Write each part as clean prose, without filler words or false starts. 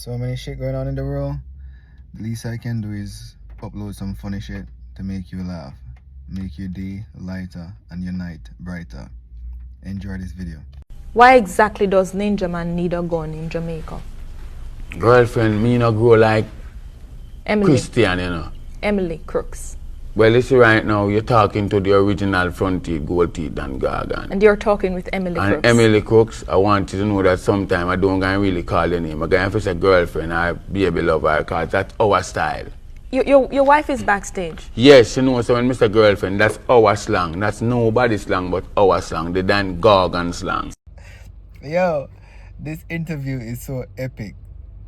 So many shit going on in the world. The least I can do is upload some funny shit to make you laugh, make your day lighter and your night brighter. Enjoy this video. Why exactly does Ninja Man need a gun in Jamaica? Girlfriend, me not grow like Emily. Christian, you know. Emily Crooks. Well, you see right now, you're talking to the original front teeth, gold teeth and gargan. And you're talking with Emily And Crooks. Emily Crooks, I want you to know that sometime I don't gonna really call your name. I'm going to say girlfriend or baby lover, because that's our style. Your wife is backstage. Yes, you know, so when Mr. Girlfriend, that's our slang. That's nobody's slang but our slang, the Dan Gargan slang. Yo, this interview is so epic.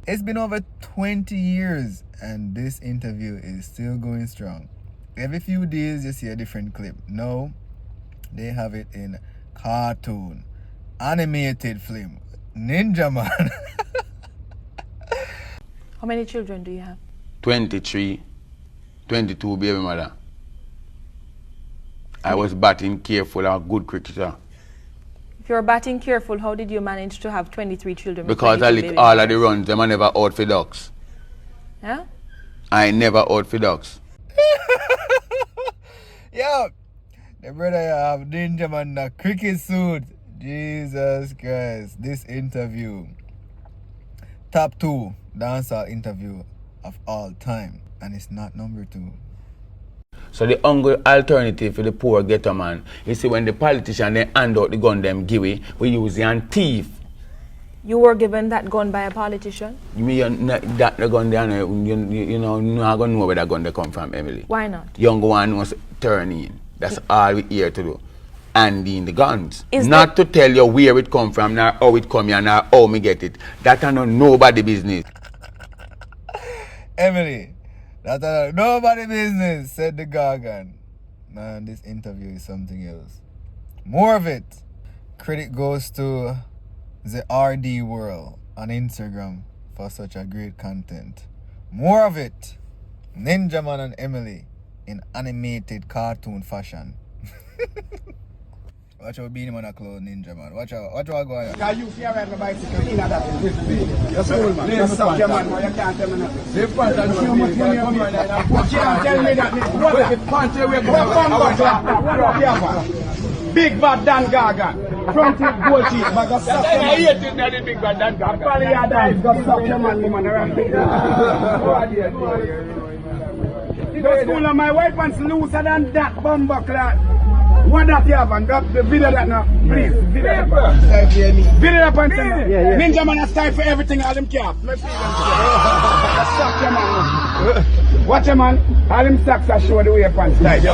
It's been over 20 years and this interview is still going strong. Every few days you see a different clip. No, they have it in cartoon, animated film, Ninja Man. How many children do you have? 23, 22 baby mother. I was batting careful and a good cricketer. If you're batting careful, how did you manage to have 23 children? Because I lick all of the runs, them I never out for ducks. Yeah? I never out for ducks. Yo, the brother have Ninja Man a cricket suit. Jesus Christ, this interview. Top 2 dancehall interview of all time. And it's not number 2. So the only alternative for the poor ghetto man, you see when the politician they hand out the gun them give it, we use it and thief. You were given that gun by a politician? Me that the gun there, you know, not gonna know where that gun they come from, Emily. Why not? Young one must turn in. That's all we here to do. And in the guns. Is not to tell you where it come from, nor how it come here, nor how me get it. That ain't nobody business. Emily, that's nobody business, said the Gargan. Man, this interview is something else. More of it. Credit goes to the RD World on Instagram for such a great content. More of it. Ninja Man and Emily in animated cartoon fashion. Watch out Beanie Man a clothes, Ninja Man. Watch out go on. Because you fear ride my bicycle in that You're cool, man. Just stop your man, you can't tell me nothing. You can't tell me that. What if punch away from Big Bad Dan Gargan. Front it, gold teeth, but just stop your man. I hate it, that Big Bad Dan Gargan. Probably your dance, just stop your man, around Big Bad. The school of my wife pants looser than that bumper cloth. What that you have and drop the video that now, please. Video that point. Ninja Man has time for everything, all them cap. Let's see them cap. Stop your man. Watch your man, all them socks are show the way pants tight.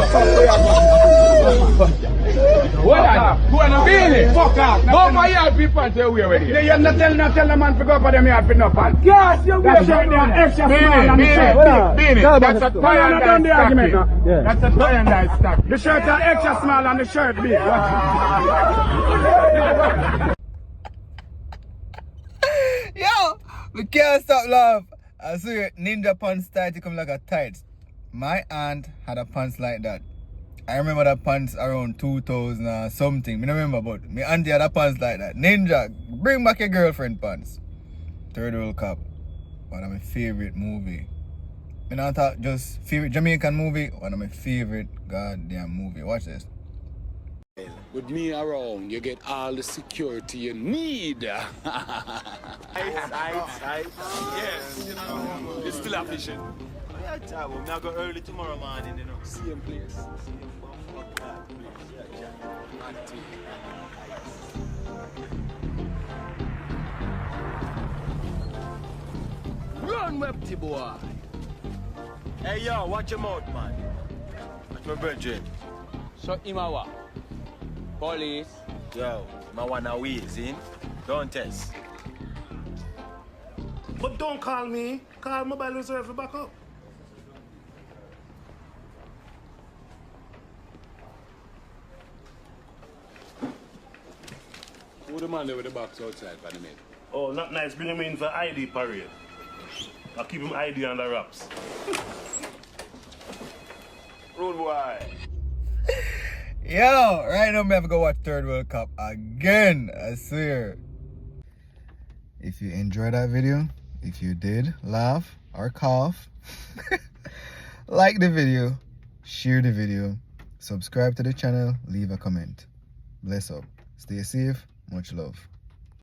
What that? Go on, Billy. Fuck off. Go for yard people and say we already. You're not tell the man to go up for them yard for no pants. Yes, you're weird. That's extra small on the shirt. Billy, that's a tie and dye stock. That's a tie and dye stock. The shirt are extra small on the shirt, Billy. Yo, we can't stop laugh. I see Ninja pants tight to come like a tights. My aunt had a pants like that. I remember that pants around 2000 or something. I don't remember, but my auntie had a pants like that. Ninja, bring back your girlfriend pants. Third World Cup. One of my favorite movie. I don't talk just favorite Jamaican movie. One of my favorite goddamn movie. Watch this. With me around, you get all the security you need. Yes, you know, it's still efficient. Yeah, we'll now go early tomorrow morning, you know. Same place. Run, Webty boy. Hey, yo, watch your mouth, man. Watch my brethren. So, Imawa, police. Yo, my one a wheels in. Don't test. But don't call me. Call mobile reserve for back up. Who the man there with the box outside by the maid? Oh, not nice. Bring him in for ID parade. I'll keep him ID under wraps. Road boy. Yo, right now I have to go watch Third World Cup again, I swear. If you enjoyed that video, If you did laugh or cough, like the video, share the video, subscribe to the channel, leave a comment. Bless up. Stay safe. Much love.